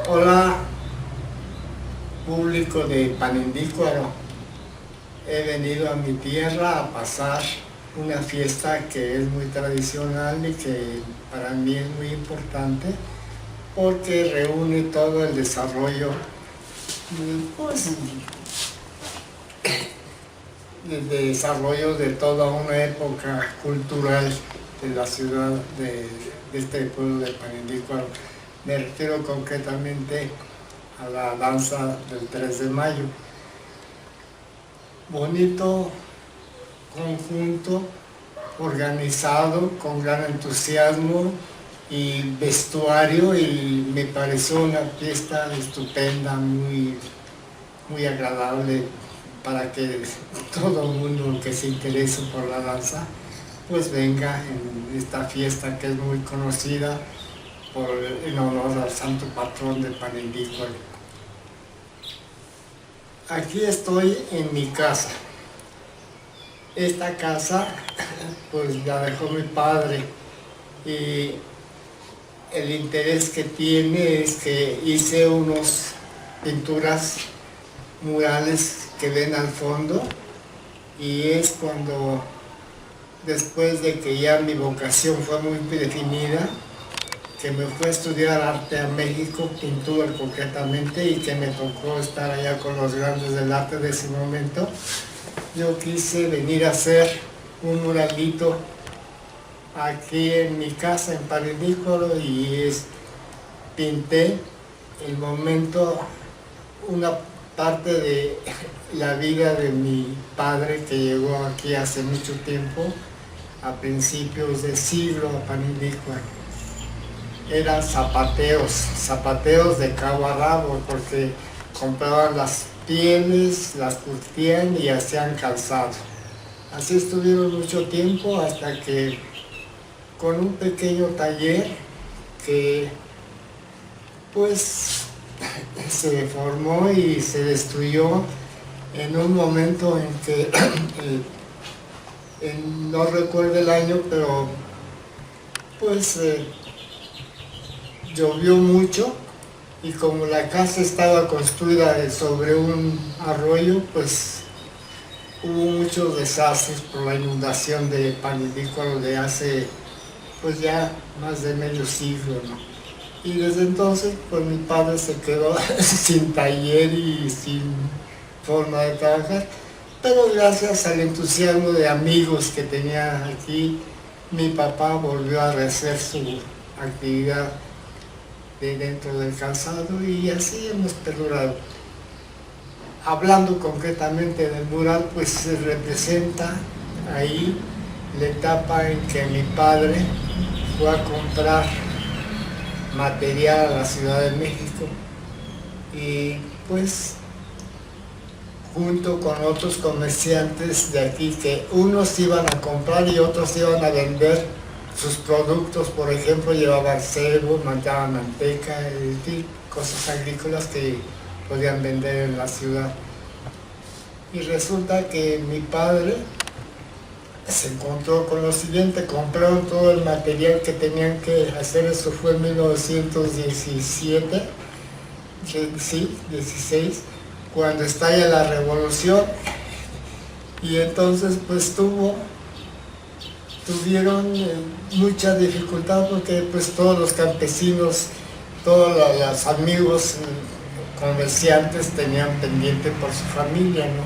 Hola, público de Panindícuaro. He venido a mi tierra a pasar una fiesta que es muy tradicional y que para mí es muy importante porque reúne todo el desarrollo, pues, el desarrollo de toda una época cultural de la ciudad de este pueblo de Panindícuaro. Me refiero concretamente a la danza del 3 de mayo. Bonito conjunto, organizado, con gran entusiasmo y vestuario, y me pareció una fiesta estupenda, muy agradable para que todo el mundo que se interese por la danza pues venga en esta fiesta que es muy conocida en honor al santo patrón de Panindícuaro. Aquí estoy en mi casa. Esta casa pues la dejó mi padre, y el interés que tiene es que hice unas pinturas murales que ven al fondo, y es cuando, después de que ya mi vocación fue muy definida, que me fui a estudiar arte a México, pintura concretamente, y que me tocó estar allá con los grandes del arte de ese momento, yo quise venir a hacer un muralito aquí en mi casa en Panindícuaro, y pinté el momento, una parte de la vida de mi padre que llegó aquí hace mucho tiempo, a principios del siglo, a Panindícuaro. Eran zapateos de cabo a rabo, porque compraban las pieles, las curtían y hacían calzado. Así estuvieron mucho tiempo, hasta que con un pequeño taller que pues se formó y se destruyó en un momento en que no recuerdo el año, pero pues llovió mucho, y como la casa estaba construida sobre un arroyo, pues hubo muchos desastres por la inundación de Panindícuaro de hace pues ya más de medio siglo, ¿no? Y desde entonces pues mi padre se quedó sin taller y sin forma de trabajar, pero gracias al entusiasmo de amigos que tenía aquí, mi papá volvió a rehacer su actividad dentro del calzado, y así hemos perdurado. Hablando concretamente del mural, pues se representa ahí la etapa en que mi padre fue a comprar material a la Ciudad de México, y pues junto con otros comerciantes de aquí, que unos iban a comprar y otros iban a vender sus productos. Por ejemplo, llevaban cebo, manteaban manteca, y cosas agrícolas que podían vender en la ciudad. Y resulta que mi padre se encontró con lo siguiente: compraron todo el material que tenían que hacer. Eso fue en 1917, sí, 16, cuando estalla la revolución, y entonces pues tuvieron mucha dificultad, porque pues todos los campesinos, todos los amigos comerciantes tenían pendiente por su familia, ¿no?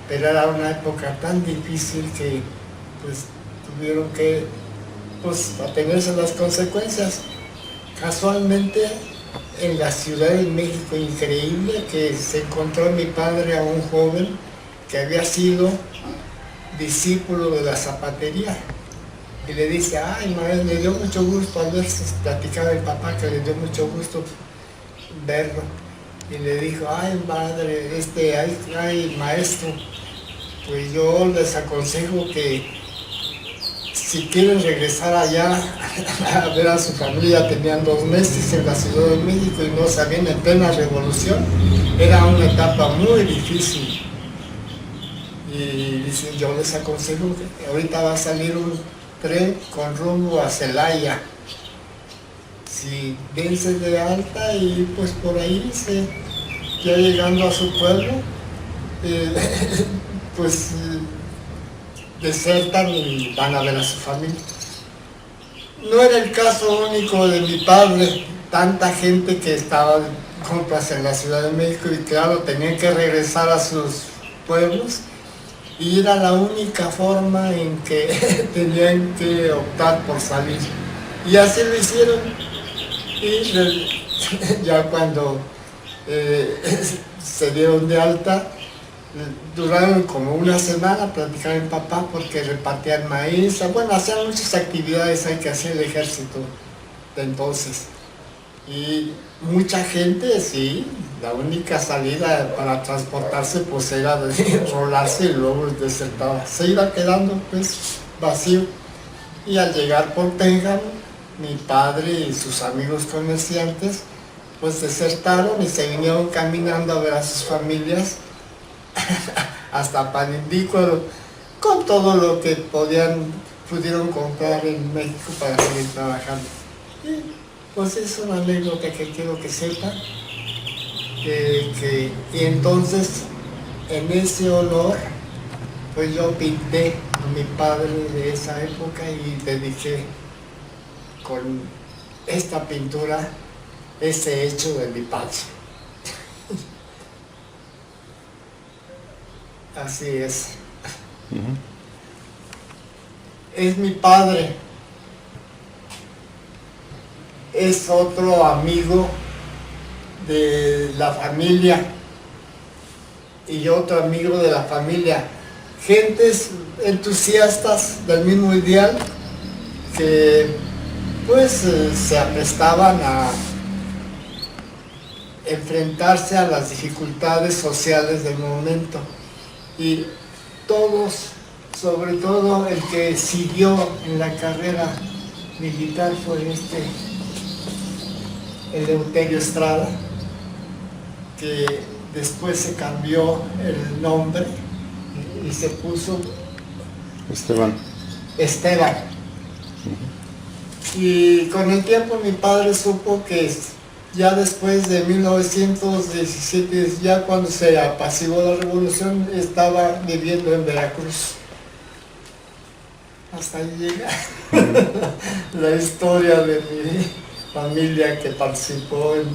Pero era una época tan difícil que pues tuvieron que pues atenerse a las consecuencias. Casualmente en la Ciudad de México, increíble, que se encontró mi padre a un joven que había sido discípulo de la zapatería, y le dice: ay, maestro, me dio mucho gusto al verse. Platicaba el papá que le dio mucho gusto verlo, y le dijo: ay, padre, ay, maestro, pues yo les aconsejo que si quieren regresar allá a ver a su familia. Tenían 2 meses en la Ciudad de México y no sabían, en plena revolución, era una etapa muy difícil. Y dicen: yo les aconsejo que ahorita va a salir un tren con rumbo a Celaya. sí, dense de alta y pues por ahí ya llegando a su pueblo, eh, pues desertan y van a ver a su familia. No era el caso único de mi padre, tanta gente que estaba de compras en la Ciudad de México y claro, tenían que regresar a sus pueblos y era la única forma en que tenían que optar por salir. Y así lo hicieron y ya cuando eh, se dieron de alta, duraron como una semana platicando mi papá porque repartían maíz, bueno, hacían muchas actividades ahí que hacía el ejército de entonces. Y mucha gente, sí, la única salida para transportarse pues era de rolarse y luego desertaba. Se iba quedando pues vacío. Y al llegar por Pénjamo, mi padre y sus amigos comerciantes pues desertaron y se vinieron caminando a ver a sus familias hasta Panindícuaro, con todo lo que pudieron comprar en México para seguir trabajando. Y pues es una anécdota que quiero que sepan. Y entonces, en ese honor, pues yo pinté a mi padre de esa época y dediqué con esta pintura ese hecho de mi padre. Así es. Es mi padre, es otro amigo de la familia y otro amigo de la familia, gentes entusiastas del mismo ideal que pues se aprestaban a enfrentarse a las dificultades sociales del momento y todos, sobre todo el que siguió en la carrera militar fue Eleuterio Estrada, que después se cambió el nombre y se puso Esteban. Y con el tiempo mi padre supo que ya después de 1917, ya cuando se apaciguó la revolución, estaba viviendo en Veracruz. Hasta ahí llega la historia de mi familia que participó en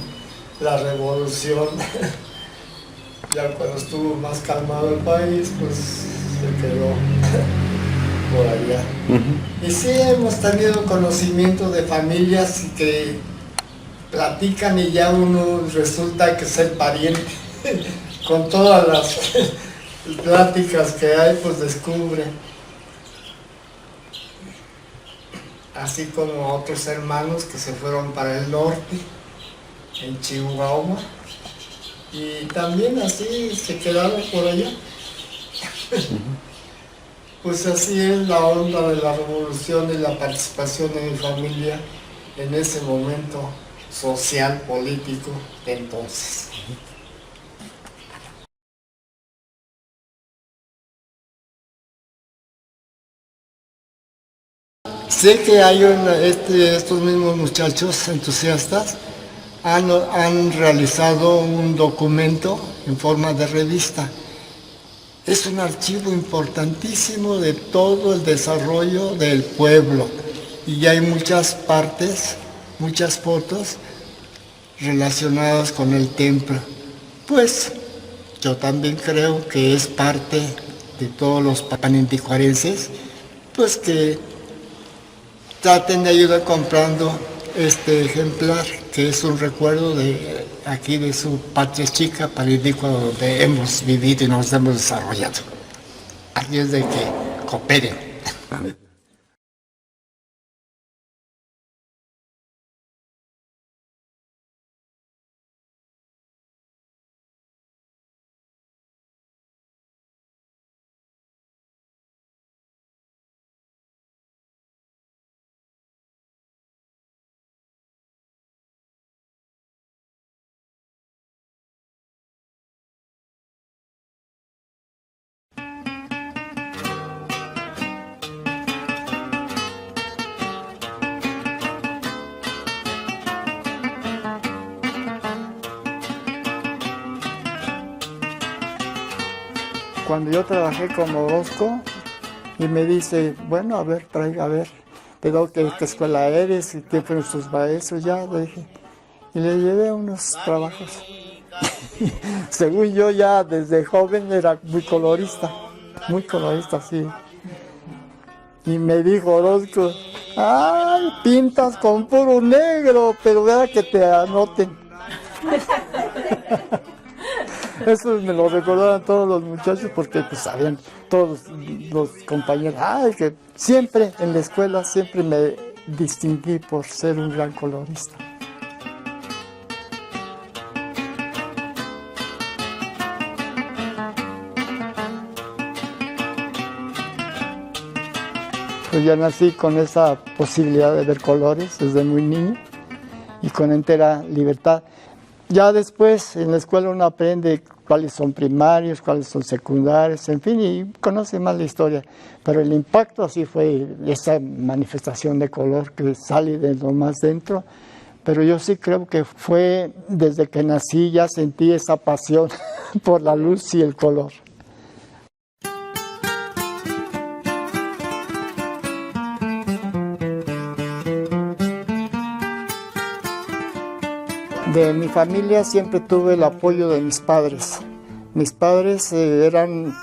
la revolución. Ya cuando estuvo más calmado el país, pues se quedó por allá. Y sí hemos tenido conocimiento de familias que platican y ya uno resulta que ser pariente. Con todas las pláticas que hay, pues descubre. Así como otros hermanos que se fueron para el norte, en Chihuahua, y también así se quedaron por allá. Pues así es la onda de la revolución y la participación de mi familia en ese momento social, político de entonces. Sé que hay estos mismos muchachos entusiastas han realizado un documento en forma de revista. Es un archivo importantísimo de todo el desarrollo del pueblo y hay muchas partes, muchas fotos relacionadas con el templo. Pues yo también creo que es parte de todos los pananticuarenses, pues que traten de ayudar comprando este ejemplar, que es un recuerdo de aquí de su patria chica, Panindícuaro, donde hemos vivido y nos hemos desarrollado. Así es de que cooperen. Cuando yo trabajé con Orozco y me dice, bueno, a ver, traiga, a ver, pero ¿qué escuela eres? ¿Qué fueron tus maestros? Ya le dije. Y le llevé unos trabajos. Según yo ya desde joven era muy colorista, sí. Y me dijo Orozco, ¡ay, pintas con puro negro, pero vea que te anoten! Eso me lo recordaban todos los muchachos porque pues sabían todos los compañeros, ¡ay, que siempre en la escuela siempre me distinguí por ser un gran colorista! Pues ya nací con esa posibilidad de ver colores desde muy niño y con entera libertad. Ya después en la escuela uno aprende cuáles son primarios, cuáles son secundarios, en fin, y conoce más la historia. Pero el impacto así fue esa manifestación de color que sale de lo más dentro. Pero yo sí creo que fue desde que nací ya sentí esa pasión por la luz y el color. De mi familia siempre tuve el apoyo de mis padres. Mis padres eran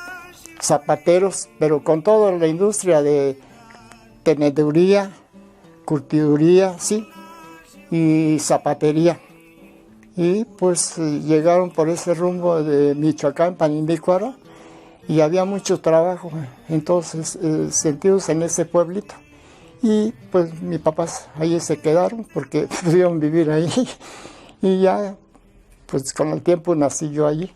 zapateros, pero con toda la industria de teneduría, curtiduría, sí, y zapatería. Y pues llegaron por ese rumbo de Michoacán, Panindícuaro, y había mucho trabajo en todos sentidos en ese pueblito. Y pues mis papás ahí se quedaron porque pudieron vivir ahí. Y ya, pues con el tiempo nací yo allí.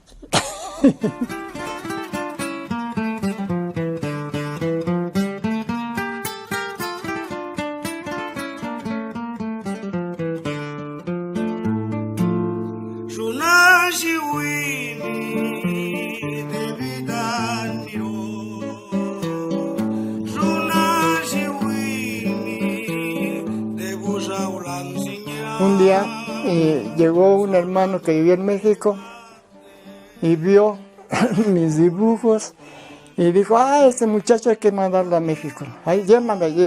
Un día llegó un hermano que vivía en México y vio mis dibujos y dijo, este muchacho hay que mandarlo a México. Ahí,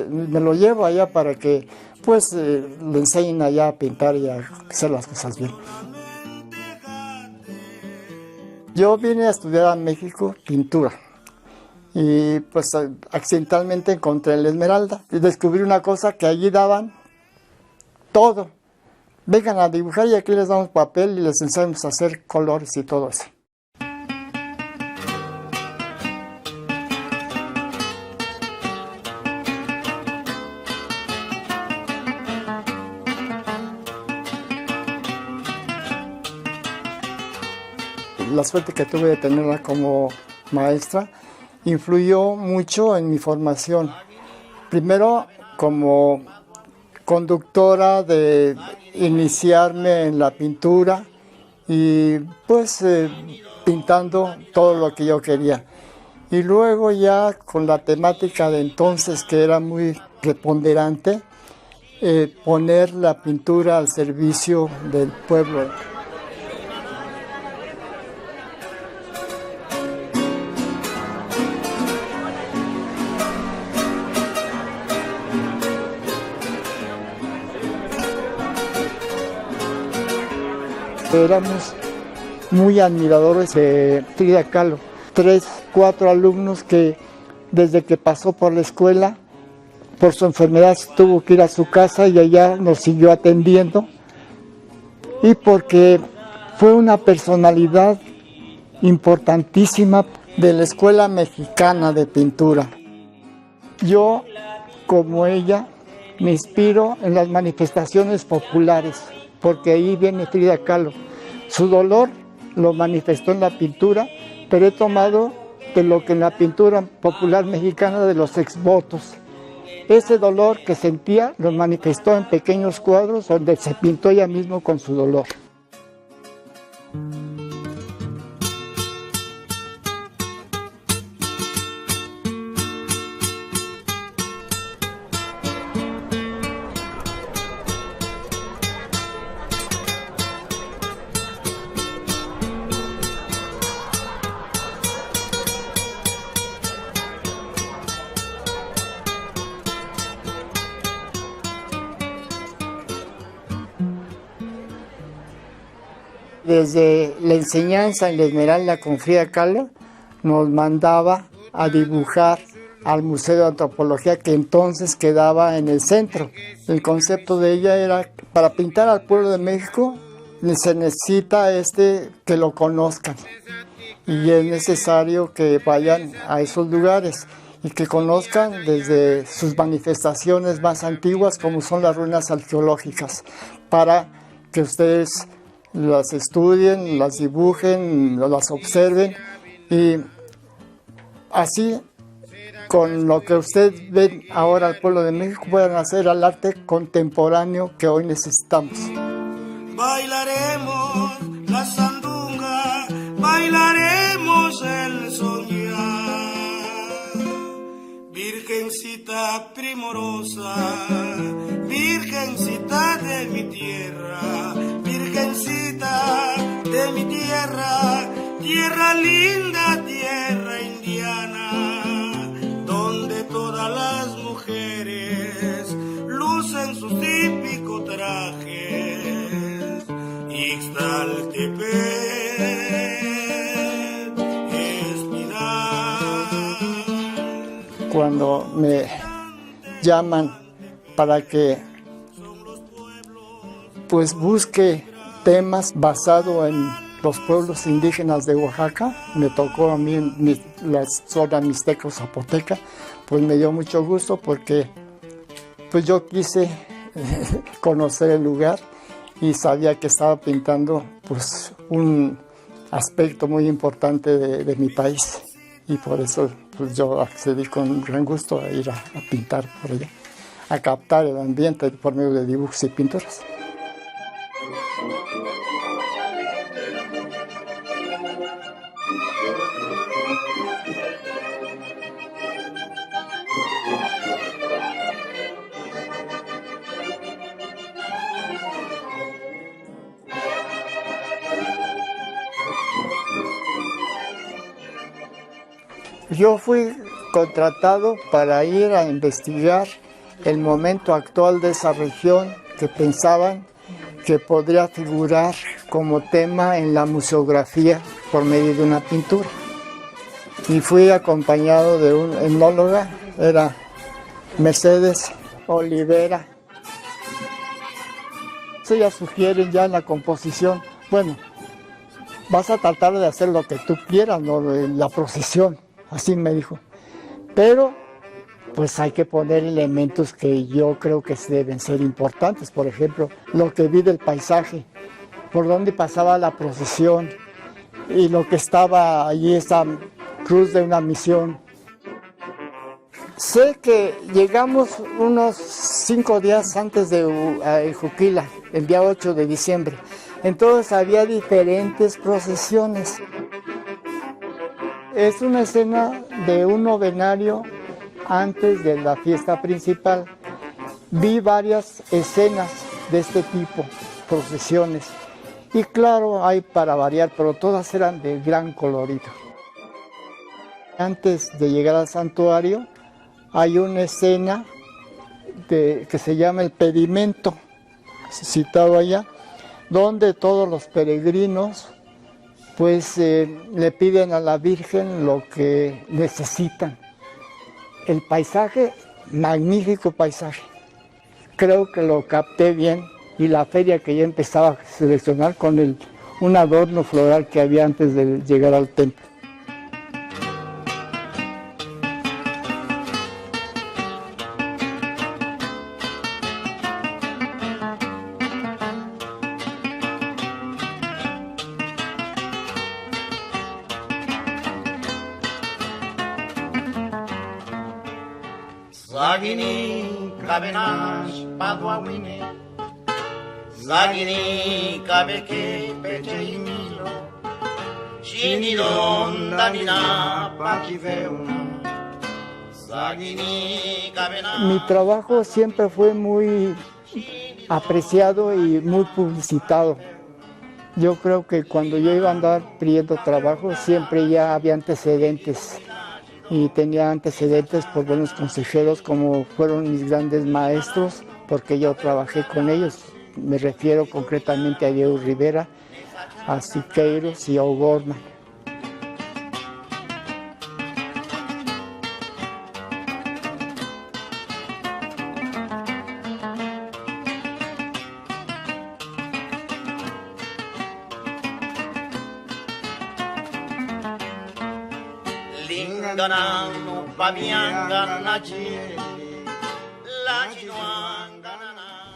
me lo llevo allá para que pues le enseñen allá a pintar y a hacer las cosas bien. Yo vine a estudiar a México pintura y pues accidentalmente encontré el Esmeralda y descubrí una cosa que allí daban todo. Vengan a dibujar y aquí les damos papel y les enseñamos a hacer colores y todo eso. La suerte que tuve de tenerla como maestra influyó mucho en mi formación. Primero, como conductora de iniciarme en la pintura y pues pintando todo lo que yo quería. Y luego ya con la temática de entonces que era muy preponderante, poner la pintura al servicio del pueblo. Éramos muy admiradores de Frida Kahlo, 3, 4 alumnos que desde que pasó por la escuela, por su enfermedad tuvo que ir a su casa y allá nos siguió atendiendo. Y porque fue una personalidad importantísima de la Escuela Mexicana de Pintura. Yo, como ella, me inspiro en las manifestaciones populares, porque ahí viene Frida Kahlo. Su dolor lo manifestó en la pintura, pero he tomado de lo que en la pintura popular mexicana de los exvotos. Ese dolor que sentía lo manifestó en pequeños cuadros donde se pintó ella misma con su dolor. Desde la enseñanza en la Esmeralda con Frida Kahlo nos mandaba a dibujar al Museo de Antropología que entonces quedaba en el centro. El concepto de ella era, para pintar al pueblo de México se necesita que lo conozcan y es necesario que vayan a esos lugares y que conozcan desde sus manifestaciones más antiguas como son las ruinas arqueológicas, para que ustedes las estudien, las dibujen, las observen y así con lo que ustedes ven ahora al pueblo de México puedan hacer el arte contemporáneo que hoy necesitamos. Bailaremos la sandunga, bailaremos el soñar. Virgencita primorosa, virgencita de mi tierra, virgencita de mi tierra, tierra linda, tierra indiana, donde todas las mujeres lucen sus típicos trajes. Ixtaltepec, Espinal. Cuando me llaman para que pues busque temas basados en los pueblos indígenas de Oaxaca, me tocó a mí la zona mixteca o zapoteca, pues me dio mucho gusto porque pues yo quise conocer el lugar y sabía que estaba pintando pues un aspecto muy importante de mi país y por eso pues yo accedí con gran gusto a ir a pintar por allá, a captar el ambiente por medio de dibujos y pinturas. Yo fui contratado para ir a investigar el momento actual de esa región que pensaban que podría figurar como tema en la museografía por medio de una pintura. Y fui acompañado de una etnóloga, era Mercedes Olivera. Ellas sugieren ya en la composición, bueno, vas a tratar de hacer lo que tú quieras, ¿no? La procesión. Así me dijo, pero pues hay que poner elementos que yo creo que deben ser importantes. Por ejemplo, lo que vi del paisaje, por dónde pasaba la procesión y lo que estaba allí, esa cruz de una misión. Sé que llegamos unos 5 días antes de Juquila, el día 8 de diciembre. Entonces había diferentes procesiones. Es una escena de un novenario antes de la fiesta principal. Vi varias escenas de este tipo, procesiones. Y claro, hay para variar, pero todas eran de gran colorido. Antes de llegar al santuario, hay una escena que se llama el pedimento, citado allá, donde todos los peregrinos pues le piden a la Virgen lo que necesitan. El paisaje, magnífico paisaje. Creo que lo capté bien y la feria que ya empezaba a seleccionar con un adorno floral que había antes de llegar al templo. Zagini kabenash paduawine, Zagini kabeke pecheimilo, Shinidon danina pakiveuna, Zagini kabenash. Mi trabajo siempre fue muy apreciado y muy publicitado. Yo creo que cuando yo iba a andar pidiendo trabajo siempre ya había antecedentes. Y tenía antecedentes por buenos consejeros como fueron mis grandes maestros, porque yo trabajé con ellos. Me refiero concretamente a Diego Rivera, a Siqueiros y a O'Gorman.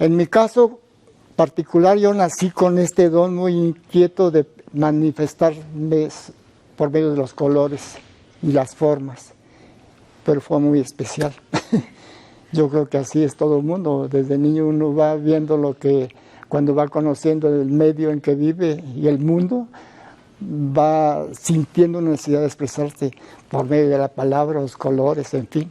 En mi caso particular, yo nací con este don muy inquieto de manifestarme por medio de los colores y las formas, pero fue muy especial. Yo creo que así es todo el mundo. Desde niño uno va viendo lo que, cuando va conociendo el medio en que vive y el mundo, va sintiendo una necesidad de expresarse por medio de la palabra, los colores, en fin.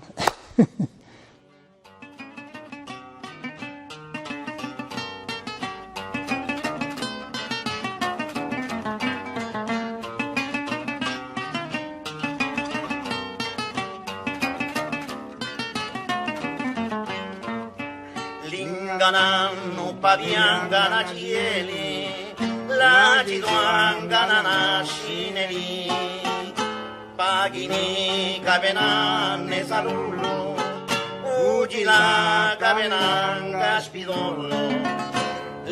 Linganano paviangana cieli, la giduangana nascineli, pagini cavenanne salullo, ugila cavenanga spidollo,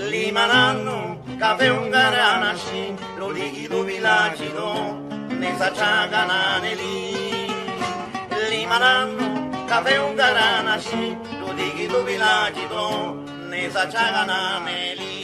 limanano caveungaranasci, lo ligido villagido, ne saciagananeli, limanano caveungaranasci, lo ligido villagido, ne saciagananeli.